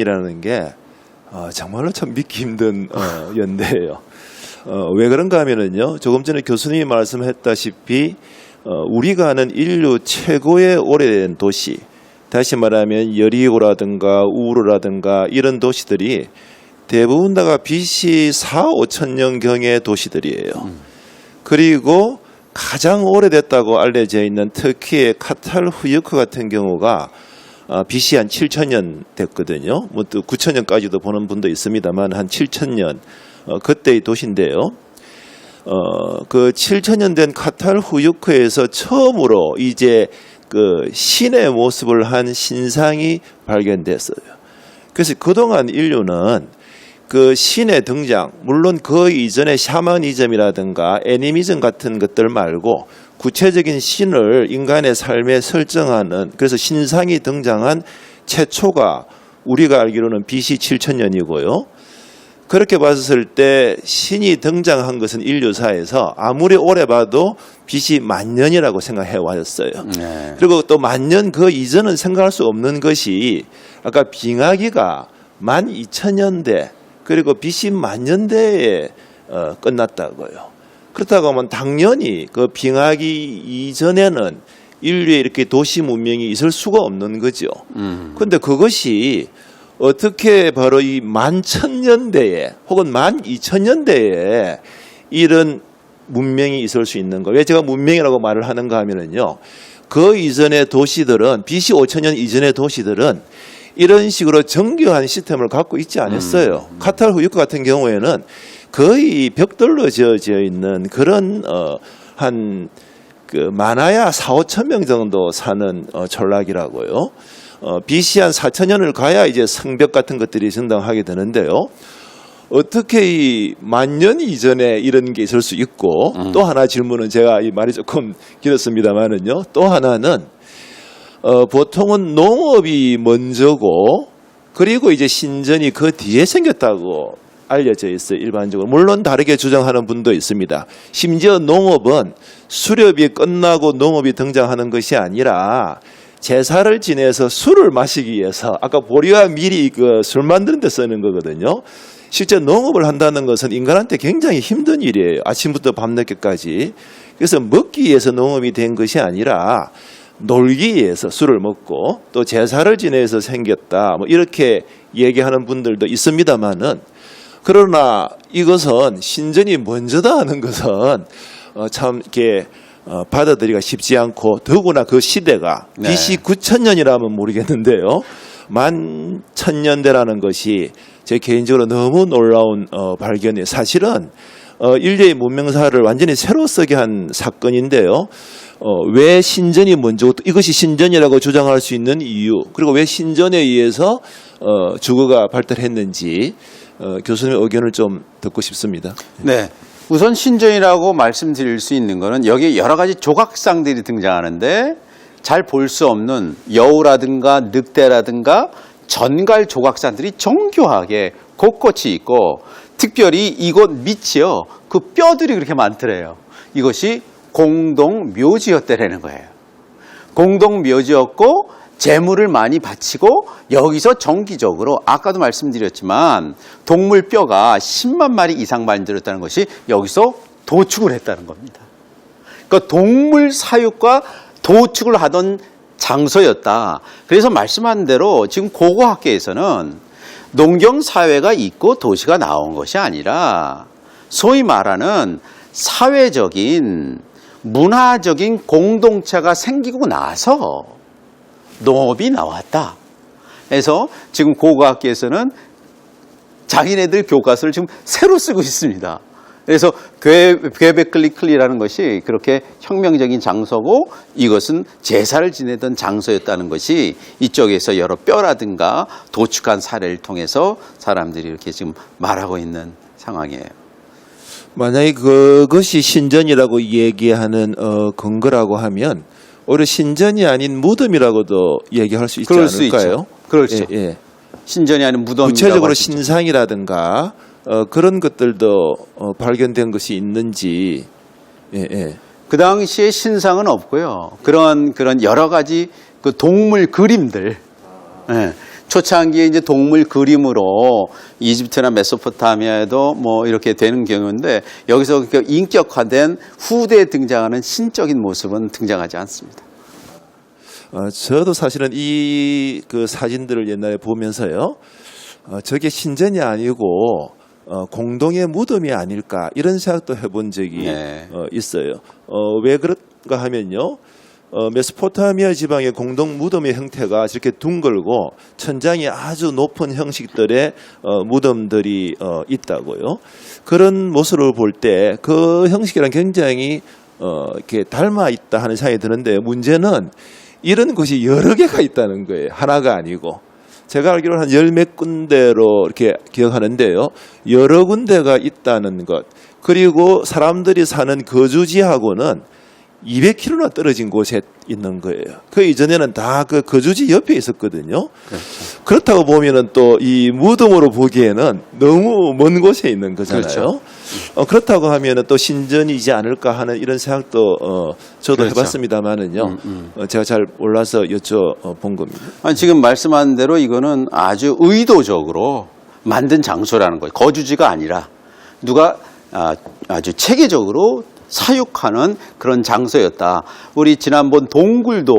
이라는 게 정말로 참 믿기 힘든 연대예요. 왜 그런가 하면은요, 조금 전에 교수님이 말씀했다시피 우리가 아는 인류 최고의 오래된 도시, 다시 말하면 여리고라든가 우르라든가 이런 도시들이 대부분 다가 BC 4, 5천 년경의 도시들이에요. 그리고 가장 오래됐다고 알려져 있는 터키의 카탈후유크 같은 경우가 BC 한 7,000년 됐거든요. 뭐 또 9,000년까지도 보는 분도 있습니다만 한 7,000년 그때의 도시인데요. 그 7,000년 된 카탈후유크에서 처음으로 이제 그 신의 모습을 한 신상이 발견됐어요. 그래서 그동안 인류는 그 신의 등장, 물론 그 이전에 샤머니즘이라든가 애니미즘 같은 것들 말고 구체적인 신을 인간의 삶에 설정하는, 그래서 신상이 등장한 최초가 우리가 알기로는 BC 7,000년이고요. 그렇게 봤을 때 신이 등장한 것은 인류사에서 아무리 오래 봐도 BC 10,000년이라고 생각해 왔어요. 네. 그리고 또 10,000년 그 이전은 생각할 수 없는 것이 아까 빙하기가 12,000년대 그리고 BC 10,000년대에 끝났다고요. 그렇다고 하면 당연히 그 빙하기 이전에는 인류의 이렇게 도시 문명이 있을 수가 없는 거죠. 그런데 그것이 어떻게 바로 이 11,000년대에 혹은 12,000년대에 이런 문명이 있을 수 있는 거. 왜 제가 문명이라고 말을 하는가 하면은요, 그 이전의 도시들은 BC 5,000년 이전의 도시들은 이런 식으로 정교한 시스템을 갖고 있지 않았어요. 카탈후유크 같은 경우에는 거의 벽돌로 지어져 있는 그런 한 그 많아야 4, 5천 명 정도 사는 전락이라고요. BC 한 4,000년을 가야 이제 성벽 같은 것들이 등장하게 되는데요. 어떻게 이 10,000년 이전에 이런 게 있을 수 있고, 또 하나 질문은 제가 이 말이 조금 길었습니다만은요. 또 하나는 보통은 농업이 먼저고 그리고 이제 신전이 그 뒤에 생겼다고 알려져 있어요. 일반적으로. 물론 다르게 주장하는 분도 있습니다. 심지어 농업은 수렵이 끝나고 농업이 등장하는 것이 아니라 제사를 지내서 술을 마시기 위해서, 아까 보리와 밀이 그 술 만드는 데 쓰는 거거든요. 실제 농업을 한다는 것은 인간한테 굉장히 힘든 일이에요. 아침부터 밤늦게까지. 그래서 먹기 위해서 농업이 된 것이 아니라 놀기 위해서 술을 먹고 또 제사를 지내서 생겼다, 뭐 이렇게 얘기하는 분들도 있습니다만은, 그러나 이것은 신전이 먼저다 하는 것은 참 이렇게 받아들이기가 쉽지 않고, 더구나 그 시대가 BC 9,000년이라면 모르겠는데요. 11,000년대라는 것이 제 개인적으로 너무 놀라운 발견이에요. 사실은 인류의 문명사를 완전히 새로 쓰게 한 사건인데요. 왜 신전이 먼저, 이것이 신전이라고 주장할 수 있는 이유, 그리고 왜 신전에 의해서 주거가 발달했는지 교수님의 의견을 좀 듣고 싶습니다. 네. 우선 신전이라고 말씀드릴 수 있는 거는 여기에 여러 가지 조각상들이 등장하는데 잘 볼 수 없는 여우라든가 늑대라든가 전갈 조각상들이 정교하게 곳곳이 있고, 특별히 이곳 밑이요, 그 뼈들이 그렇게 많더래요. 이것이 공동 묘지였다라는 거예요. 공동 묘지였고 재물을 많이 바치고, 여기서 정기적으로 아까도 말씀드렸지만 동물 뼈가 10만 마리 이상 만들었다는 것이 여기서 도축을 했다는 겁니다. 그러니까 동물 사육과 도축을 하던 장소였다. 그래서 말씀한 대로 지금 고고학계에서는 농경사회가 있고 도시가 나온 것이 아니라 소위 말하는 사회적인 문화적인 공동체가 생기고 나서 농업이 나왔다. 그래서 지금 고고학계에서는 자기네들 교과서를 지금 새로 쓰고 있습니다. 그래서 괴베클리클리라는 것이 그렇게 혁명적인 장소고, 이것은 제사를 지내던 장소였다는 것이 이쪽에서 여러 뼈라든가 도축한 사례를 통해서 사람들이 이렇게 지금 말하고 있는 상황이에요. 만약에 그것이 신전이라고 얘기하는 근거라고 하면 오히려 신전이 아닌 무덤이라고도 얘기할 수 있지 않을까요? 그렇죠. 예. 신전이 아닌 무덤이라고. 구체적으로 신상이라든가 그런 것들도 발견된 것이 있는지. 예. 그 당시에 신상은 없고요. 그런 여러 가지 그 동물 그림들, 예. 초창기에 이제 동물 그림으로 이집트나 메소포타미아에도 뭐 이렇게 되는 경우인데 여기서 그 인격화된 후대에 등장하는 신적인 모습은 등장하지 않습니다. 저도 사실은 이 그 사진들을 옛날에 보면서요, 저게 신전이 아니고 공동의 무덤이 아닐까 이런 생각도 해본 적이 네. 있어요. 왜 그런가 하면요, 메소포타미아 지방의 공동 무덤의 형태가 저렇게 둥글고 천장이 아주 높은 형식들의 무덤들이 있다고요. 그런 모습을 볼 때 그 형식이랑 굉장히 이렇게 닮아 있다 하는 생각이 드는데, 문제는 이런 것이 여러 개가 있다는 거예요. 하나가 아니고. 제가 알기로는 한 열 몇 군데로 이렇게 기억하는데요. 여러 군데가 있다는 것. 그리고 사람들이 사는 거주지하고는 200km나 떨어진 곳에 있는 거예요. 그 이전에는 다 그 거주지 옆에 있었거든요. 그렇죠. 그렇다고 보면은 또 이 무덤으로 보기에는 너무 먼 곳에 있는 거잖아요. 그렇죠. 그렇다고 하면은 또 신전이지 않을까 하는 이런 생각도 저도 그렇죠. 해봤습니다만은요. 제가 잘 몰라서 여쭤본 겁니다. 아니, 지금 말씀한 대로 이거는 아주 의도적으로 만든 장소라는 거예요. 거주지가 아니라 누가 아주 체계적으로 사육하는 그런 장소였다. 우리 지난번 동굴도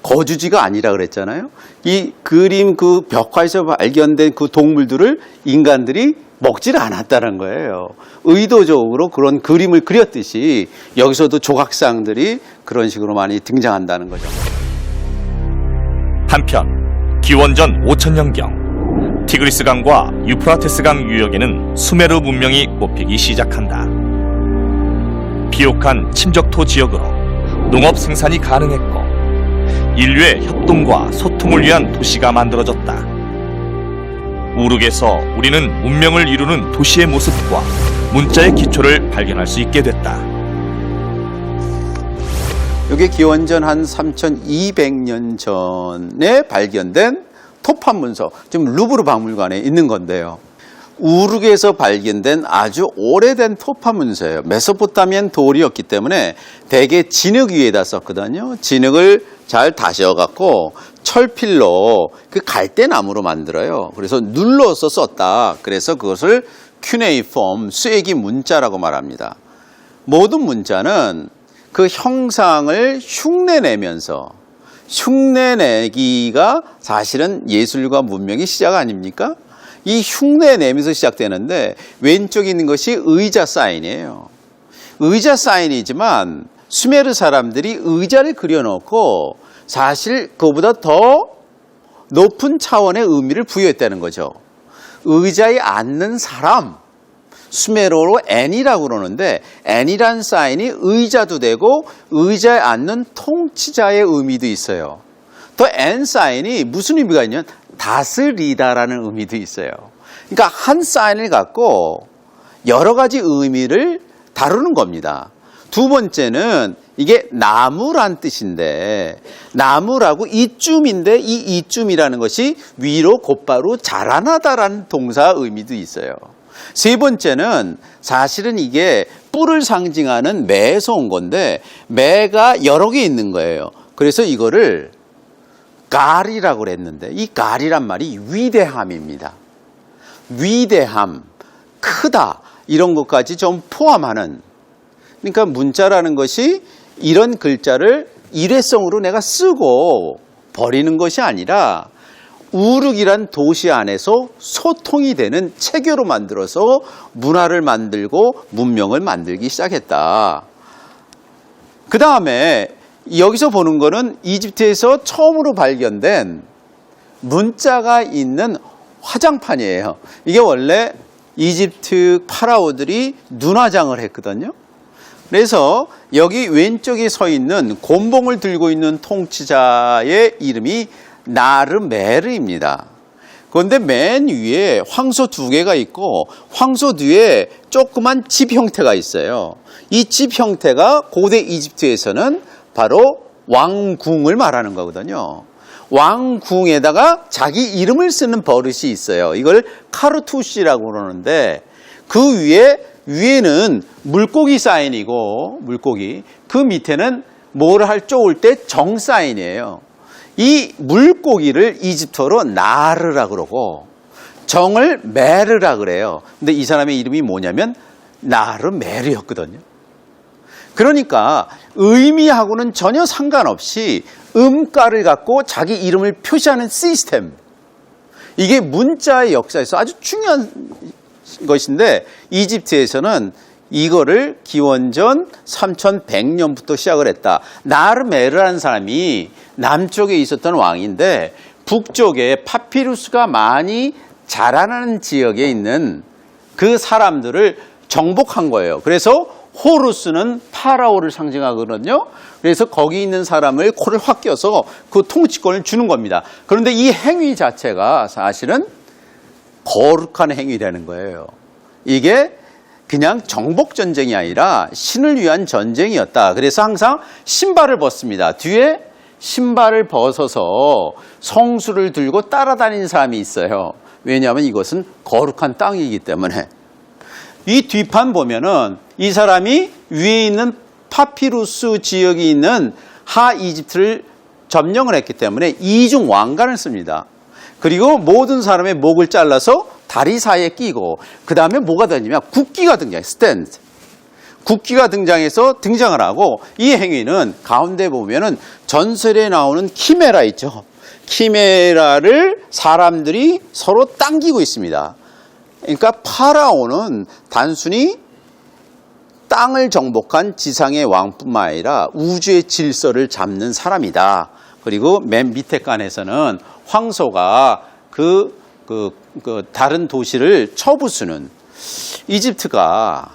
거주지가 아니라 그랬잖아요. 이 그림 그 벽화에서 발견된 그 동물들을 인간들이 먹질 않았다는 거예요. 의도적으로 그런 그림을 그렸듯이 여기서도 조각상들이 그런 식으로 많이 등장한다는 거죠. 한편 기원전 5000년경 티그리스강과 유프라테스강 유역에는 수메르 문명이 뽑히기 시작한다. 비옥한 침적토 지역으로 농업 생산이 가능했고 인류의 협동과 소통을 위한 도시가 만들어졌다. 우르에서 우리는 문명을 이루는 도시의 모습과 문자의 기초를 발견할 수 있게 됐다. 이게 기원전 한 3200년 전에 발견된 토판 문서, 지금 루브르 박물관에 있는 건데요. 우르크에서 발견된 아주 오래된 토판 문서예요. 메소포타미안 돌이었기 때문에 대개 진흙 위에다 썼거든요. 진흙을 잘 다져갖고 철필로 그 갈대나무로 만들어요. 그래서 눌러서 썼다. 그래서 그것을 큐네이폼, 쐐기 문자라고 말합니다. 모든 문자는 그 형상을 흉내내면서, 흉내내기가 사실은 예술과 문명의 시작 아닙니까? 이 흉내내면서 시작되는데 왼쪽에 있는 것이 의자 사인이에요. 의자 사인이지만 수메르 사람들이 의자를 그려놓고 사실 그보다 더 높은 차원의 의미를 부여했다는 거죠. 의자에 앉는 사람, 수메르어로 앤이라고 그러는데 앤이란 사인이 의자도 되고 의자에 앉는 통치자의 의미도 있어요. 또 앤 사인이 무슨 의미가 있냐면 다스리다라는 의미도 있어요. 그러니까 한 사인을 갖고 여러 가지 의미를 다루는 겁니다. 두 번째는 이게 나무란 뜻인데, 나무라고 이쯤인데 이 이쯤이라는 것이 위로 곧바로 자라나다라는 동사 의미도 있어요. 세 번째는 사실은 이게 뿔을 상징하는 매에서 온 건데 매가 여러 개 있는 거예요. 그래서 이거를 갈이라고 그랬는데 이 갈이란 말이 위대함입니다. 위대함, 크다 이런 것까지 좀 포함하는, 그러니까 문자라는 것이 이런 글자를 일회성으로 내가 쓰고 버리는 것이 아니라 우르크이란 도시 안에서 소통이 되는 체계로 만들어서 문화를 만들고 문명을 만들기 시작했다. 그 다음에 여기서 보는 거는 이집트에서 처음으로 발견된 문자가 있는 화장판이에요. 이게 원래 이집트 파라오들이 눈화장을 했거든요. 그래서 여기 왼쪽에 서 있는 곤봉을 들고 있는 통치자의 이름이 나르메르입니다. 그런데 맨 위에 황소 두 개가 있고 황소 뒤에 조그만 집 형태가 있어요. 이 집 형태가 고대 이집트에서는 바로 왕궁을 말하는 거거든요. 왕궁에다가 자기 이름을 쓰는 버릇이 있어요. 이걸 카르투시라고 그러는데 그 위에는 물고기 사인이고, 물고기, 그 밑에는 뭘 할 쪼을 때 정 사인이에요. 이 물고기를 이집트어로 나르라 그러고 정을 메르라 그래요. 근데 이 사람의 이름이 뭐냐면 나르메르였거든요. 그러니까 의미하고는 전혀 상관없이 음가를 갖고 자기 이름을 표시하는 시스템. 이게 문자의 역사에서 아주 중요한 것인데 이집트에서는 이거를 기원전 3100년부터 시작을 했다. 나르메르라는 사람이 남쪽에 있었던 왕인데 북쪽에 파피루스가 많이 자라나는 지역에 있는 그 사람들을 정복한 거예요. 그래서 호루스는 파라오를 상징하거든요. 그래서 거기 있는 사람을 코를 확 껴서 그 통치권을 주는 겁니다. 그런데 이 행위 자체가 사실은 거룩한 행위라는 거예요. 이게 그냥 정복 전쟁이 아니라 신을 위한 전쟁이었다. 그래서 항상 신발을 벗습니다. 뒤에 신발을 벗어서 성수를 들고 따라다니는 사람이 있어요. 왜냐하면 이것은 거룩한 땅이기 때문에. 이 뒷판 보면은 이 사람이 위에 있는 파피루스 지역에 있는 하 이집트를 점령을 했기 때문에 이중 왕관을 씁니다. 그리고 모든 사람의 목을 잘라서 다리 사이에 끼고 그 다음에 뭐가 등장하냐면 국기가 등장해요. 스탠드. 국기가 등장해서 등장을 하고 이 행위는 가운데 보면은 전설에 나오는 키메라 있죠. 키메라를 사람들이 서로 당기고 있습니다. 그러니까 파라오는 단순히 땅을 정복한 지상의 왕뿐만 아니라 우주의 질서를 잡는 사람이다. 그리고 맨 밑에 칸에서는 황소가 그 다른 도시를 쳐부수는 이집트가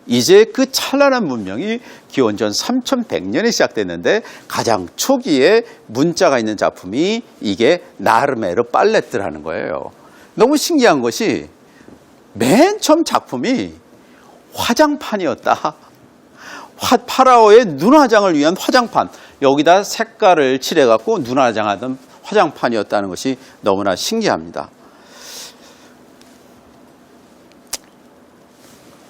이제 그 찬란한 문명이 기원전 3100년에 시작됐는데 가장 초기에 문자가 있는 작품이 이게 나르메르 팔레트라는 거예요. 너무 신기한 것이 맨 처음 작품이 화장판이었다. 파라오의 눈화장을 위한 화장판. 여기다 색깔을 칠해갖고 눈화장하던 화장판이었다는 것이 너무나 신기합니다.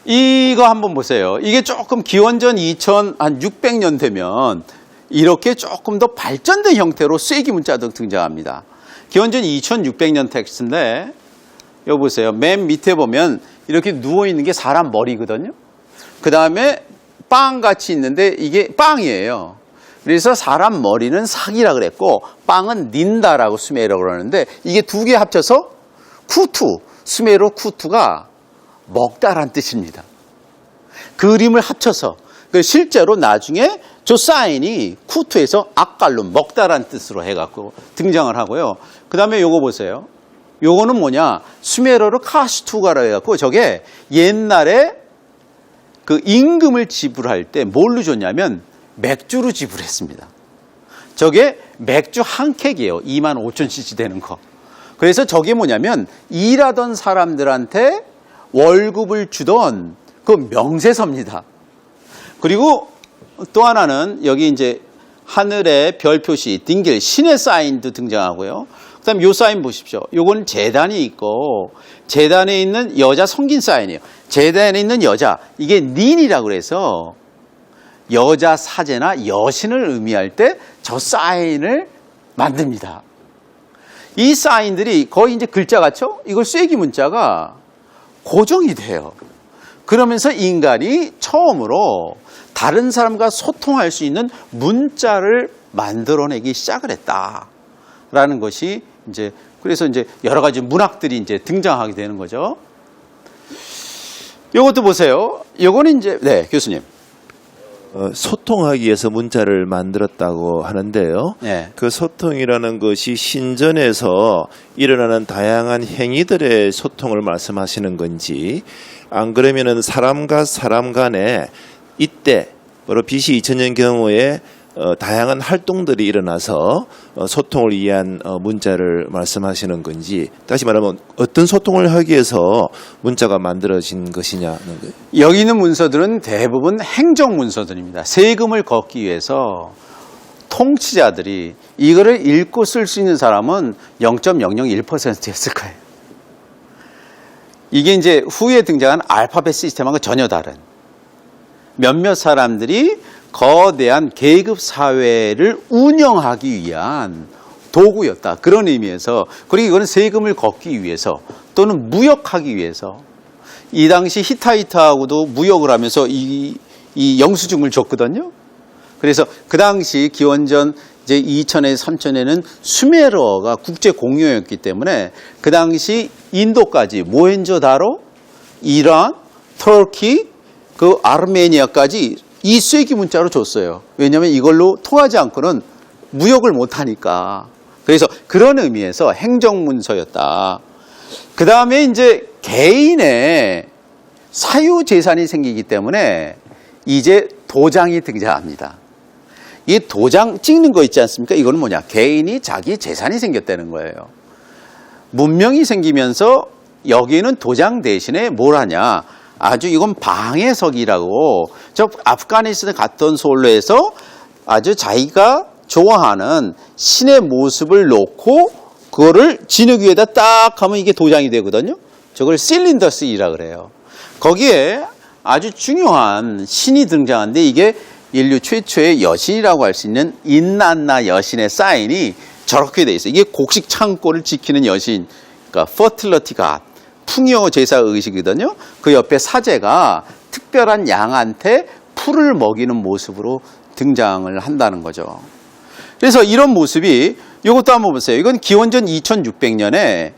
이거 한번 보세요. 이게 조금 기원전 2600년 되면 이렇게 조금 더 발전된 형태로 쐐기 문자도 등장합니다. 기원전 2600년 텍스트인데 여기 보세요. 맨 밑에 보면 이렇게 누워있는 게 사람 머리거든요. 그 다음에 빵같이 있는데 이게 빵이에요. 그래서 사람 머리는 사기라 그랬고 빵은 닌다라고 수메르어로 그러는데 이게 두 개 합쳐서 쿠투, 수메르어 쿠투가 먹다란 뜻입니다. 그림을 합쳐서 실제로 나중에 저 사인이 쿠투에서 악갈룸, 먹다란 뜻으로 해갖고 등장을 하고요. 그 다음에 요거 보세요. 요거는 뭐냐? 수메르어로 카스투가라 해갖고 저게 옛날에 그 임금을 지불할 때 뭘로 줬냐면 맥주로 지불했습니다. 저게 맥주 한 캔이에요. 25,000cc 되는 거. 그래서 저게 뭐냐면 일하던 사람들한테 월급을 주던 그 명세서입니다. 그리고 또 하나는 여기 이제 하늘의 별 표시, 딩길, 신의 사인도 등장하고요. 그 다음에 요 사인 보십시오. 요건 제단이 있고 제단에 있는 여자 성긴 사인이에요. 제단에 있는 여자, 이게 닌이라고 그래서 여자 사제나 여신을 의미할 때 저 사인을 만듭니다. 이 사인들이 거의 이제 글자 같죠? 이걸 쐐기 문자가 고정이 돼요. 그러면서 인간이 처음으로 다른 사람과 소통할 수 있는 문자를 만들어내기 시작을 했다라는 것이 이제 그래서 이제 여러 가지 문학들이 이제 등장하게 되는 거죠. 이것도 보세요. 요거는 이제 네, 교수님. 소통하기 위해서 문자를 만들었다고 하는데요. 네. 그 소통이라는 것이 신전에서 일어나는 다양한 행위들의 소통을 말씀하시는 건지, 안 그러면은 사람과 사람 간에 이때 바로 BC 2000년 경우에 다양한 활동들이 일어나서 소통을 위한 문자를 말씀하시는 건지, 다시 말하면 어떤 소통을 하기 위해서 문자가 만들어진 것이냐는 거예요. 여기 있는 문서들은 대부분 행정 문서들입니다. 세금을 걷기 위해서 통치자들이 이거를 읽고 쓸 수 있는 사람은 0.001%였을 거예요. 이게 이제 후에 등장한 알파벳 시스템하고 전혀 다른 몇몇 사람들이 거대한 계급 사회를 운영하기 위한 도구였다. 그런 의미에서. 그리고 이거는 세금을 걷기 위해서 또는 무역하기 위해서. 이 당시 히타이트하고도 무역을 하면서 이 영수증을 줬거든요. 그래서 그 당시 기원전 이제 2000에서 3000에는 수메르어가 국제 공용이었기 때문에 그 당시 인도까지 모헨조다로, 이란, 터키, 그 아르메니아까지 이 쐐기 문자로 줬어요. 왜냐하면 이걸로 통하지 않고는 무역을 못하니까. 그래서 그런 의미에서 행정문서였다. 그 다음에 이제 개인의 사유재산이 생기기 때문에 이제 도장이 등장합니다. 이 도장 찍는 거 있지 않습니까? 이거는 뭐냐? 개인이 자기 재산이 생겼다는 거예요. 문명이 생기면서 여기는 도장 대신에 뭘 하냐? 아주 이건 방해석이라고 저 아프가니스탄에 갔던 솔로에서 아주 자기가 좋아하는 신의 모습을 놓고 그거를 진흙 위에다 딱 하면 이게 도장이 되거든요. 저걸 실린더스이라 그래요. 거기에 아주 중요한 신이 등장하는데 이게 인류 최초의 여신이라고 할 수 있는 인난나 여신의 사인이 저렇게 돼 있어요. 이게 곡식 창고를 지키는 여신, 그러니까 퍼틸러티 갓, 풍요 제사 의식이거든요. 그 옆에 사제가 특별한 양한테 풀을 먹이는 모습으로 등장을 한다는 거죠. 그래서 이런 모습이 이것도 한번 보세요. 이건 기원전 2600년에